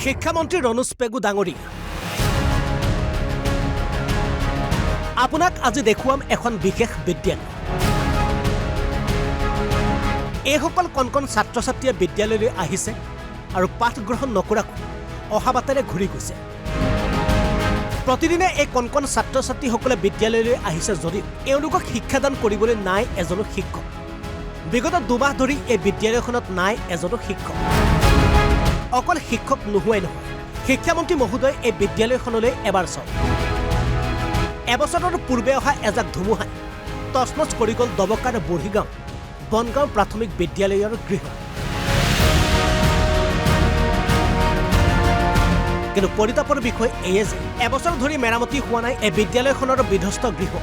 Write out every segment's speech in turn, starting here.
শিক্ষামন্ত্ৰী ৰনোজ পেগু ডাঙৰীয়া আপোনাক আজি দেখুৱাম এখন বিশেষ বিদ্যালয় এইসকল কণ ছাত্ৰ-ছাত্ৰীয়ে বিদ্যালয়লৈ আহিছে আৰু পাঠ গ্ৰহণ নকৰাকৈ অহা বাটেৰে ঘূৰি গৈছে প্ৰতিদিনে এই কণ ছাত্ৰ-ছাত্ৰীসকলে বিদ্যালয়লৈ আহিছে যদিও এওঁলোকক শিক্ষাদান কৰিবলৈ নাই এজনো শিক্ষক বিগত দুমাহ ধৰি এই বিদ্যালয়খনত নাই এজনো শিক্ষক অকল শিক্ষক নোহোৱাই নহয় শিক্ষামন্ত্ৰী মহোদয় এই বিদ্যালয়খনলৈ এবাৰ চাওক এবছৰৰ পূৰ্বে অহা এজাক ধুমুহাই তছনছ কৰি গ'ল দবকাৰ বুঢ়ীগাঁও বনগাঁও প্ৰাথমিক বিদ্যালয়ৰ গৃহ কিন্তু পৰিতাপৰ বিষয় এয়ে যে এবছৰ ধৰি মেৰামতি হোৱা নাই এই বিদ্যালয়খনৰ বিধ্বস্ত গৃহ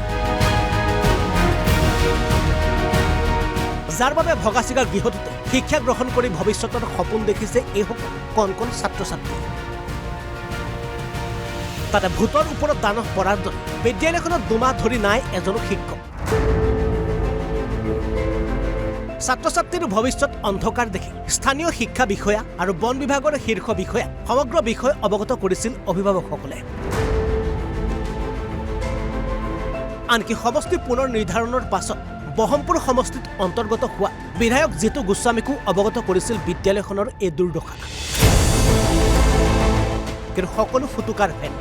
যাৰ বাবে ভগাচিগা গৃহটোতে শিক্ষা গ্ৰহণ কৰি ভৱিষ্যতৰ সপোন দেখিছে এইসকল কণ ছাত্ৰ-ছাত্ৰী তাতে ভূতৰ ওপৰত দানহ পৰাৰ দৰে বিদ্যালয়খনত দুমাহ ধৰি নাই এজনো শিক্ষক ছাত্ৰ-ছাত্ৰীৰ ভৱিষ্যত অন্ধকাৰ দেখি স্থানীয় শিক্ষা বিষয়া আৰু বন বিভাগৰ শীৰ্ষ বিষয়া সমগ্ৰ বিষয় অৱগত কৰিছিল অভিভাৱকসকলে আনকি সমষ্টি পুনৰ নিৰ্ধাৰণৰ পাছত বহমপুৰ সমষ্টিত অন্তৰ্গত হোৱা বিধায়ক জিতু গোস্বামীকো অৱগত কৰিছিল বিদ্যালয়খনৰ এই দুৰ্দশা কিন্তু সকলো ফুটুকাৰ ফেন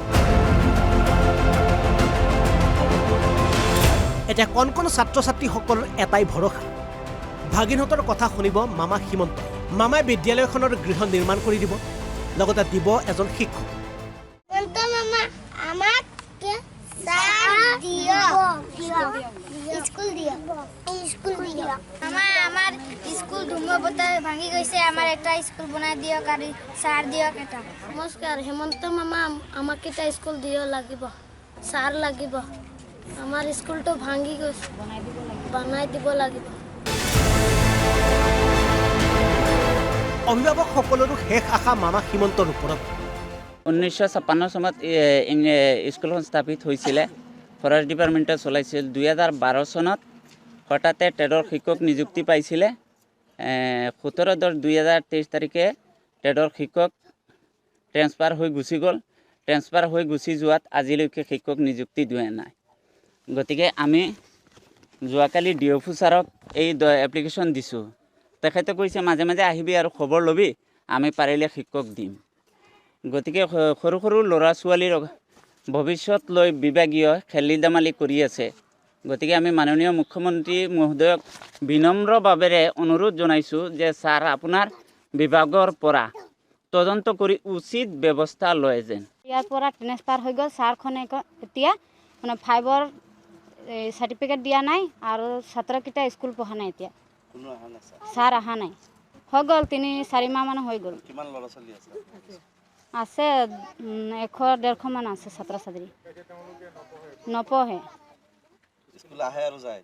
এতিয়া কণ ছাত্ৰ-ছাত্ৰীসকলৰ এটাই ভৰসা ভাগিনহঁতৰ কথা শুনিব মামা হিমন্ত মামাই বিদ্যালয়খনৰ গৃহ নিৰ্মাণ কৰি দিব লগতে দিব এজন শিক্ষক স্কুল ধুমুহাবতাহ ভাঙি গৈছে আমার একটা স্কুল বনাই দিয়ক আর সার দিয়ক এটা নমস্কার হেমন্ত মামা আমাকে একটা স্কুল দিও লাগিব সার লাগিব আমার স্কুলটো ভাঙি গৈছে বনাই দিব লাগিব অভিভাৱকসকলৰো শেষ আশা মামা হিমন্তৰ ওপৰত 1956 চনত স্কুলখন স্থাপিত হৈছিলে ফৰেষ্ট ডিপাৰ্টমেণ্টে চলাইছিল 2012 চনত হঠাতে টেডৰ শিক্ষক নিযুক্তি পাইছিলে 17/10/2023 তাৰিখে টেডৰ শিক্ষক ট্ৰেন্সফাৰ হৈ গুচি গ'ল ট্ৰেন্সফাৰ হৈ গুচি যোৱাত আজিলৈকে শিক্ষক নিযুক্তি দিয়া নাই গতিকে আমি যোৱাকালি ডিঅফু ছাৰক এই এপ্লিকেশ্যন দিছোঁ তেখেতে কৈছে মাজে মাজে আহিবি আৰু খবৰ ল'বি আমি পাৰিলে শিক্ষক দিম গতিকে সৰু সৰু ল'ৰা ছোৱালীৰ ভৱিষ্যত লৈ বিভাগীয় খেলি ধেমালি কৰি আছে গতিকে আমি মাননীয় মুখ্যমন্ত্ৰী মহোদয়ক বিনম্ৰভাৱেৰে অনুৰোধ জনাইছোঁ যে ছাৰ আপোনাৰ বিভাগৰ পৰা তদন্ত কৰি উচিত ব্যৱস্থা লয় যেন ইয়াৰ পৰা ট্ৰেন্সফাৰ হৈ গ'ল ছাৰখনে এতিয়া মানে 5ৰ চাৰ্টিফিকেট দিয়া নাই আৰু ছাত্ৰকেইটা স্কুল পঢ়া নাই এতিয়া ছাৰ অহা নাই হৈ গ'ল 3-4 মাহ মান হৈ গ'ল কিমান ল'ৰা ছোৱালী আছে আছে 100-150 মান আছে ছাত্ৰ-ছাত্ৰী নপঢ়ে স্কুল আহে আৰু যায়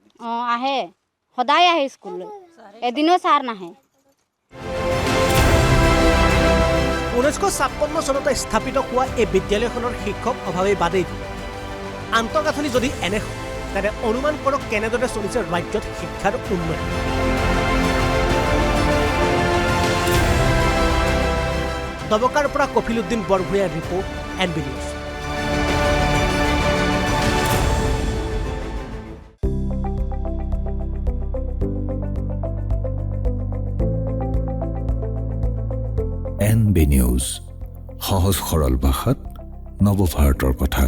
আহে সদায় আহে স্কুললৈ এদিনো ছাৰ নাহে 1956 চনতে স্থাপিত হোৱা এই বিদ্যালয়খনৰ শিক্ষক অভাৱে বাদেই দিল আন্তঃগাঁথনি যদি এনে হয় তেনে অনুমান কৰক কেনেদৰে চলিছে ৰাজ্যত শিক্ষাৰ উন্নয়ন দবকাৰ পৰা কফিলুদ্দিন বৰভূঞাৰ report NB news NB news সহজ সৰল ভাষাত নৱভাৰতৰ কথা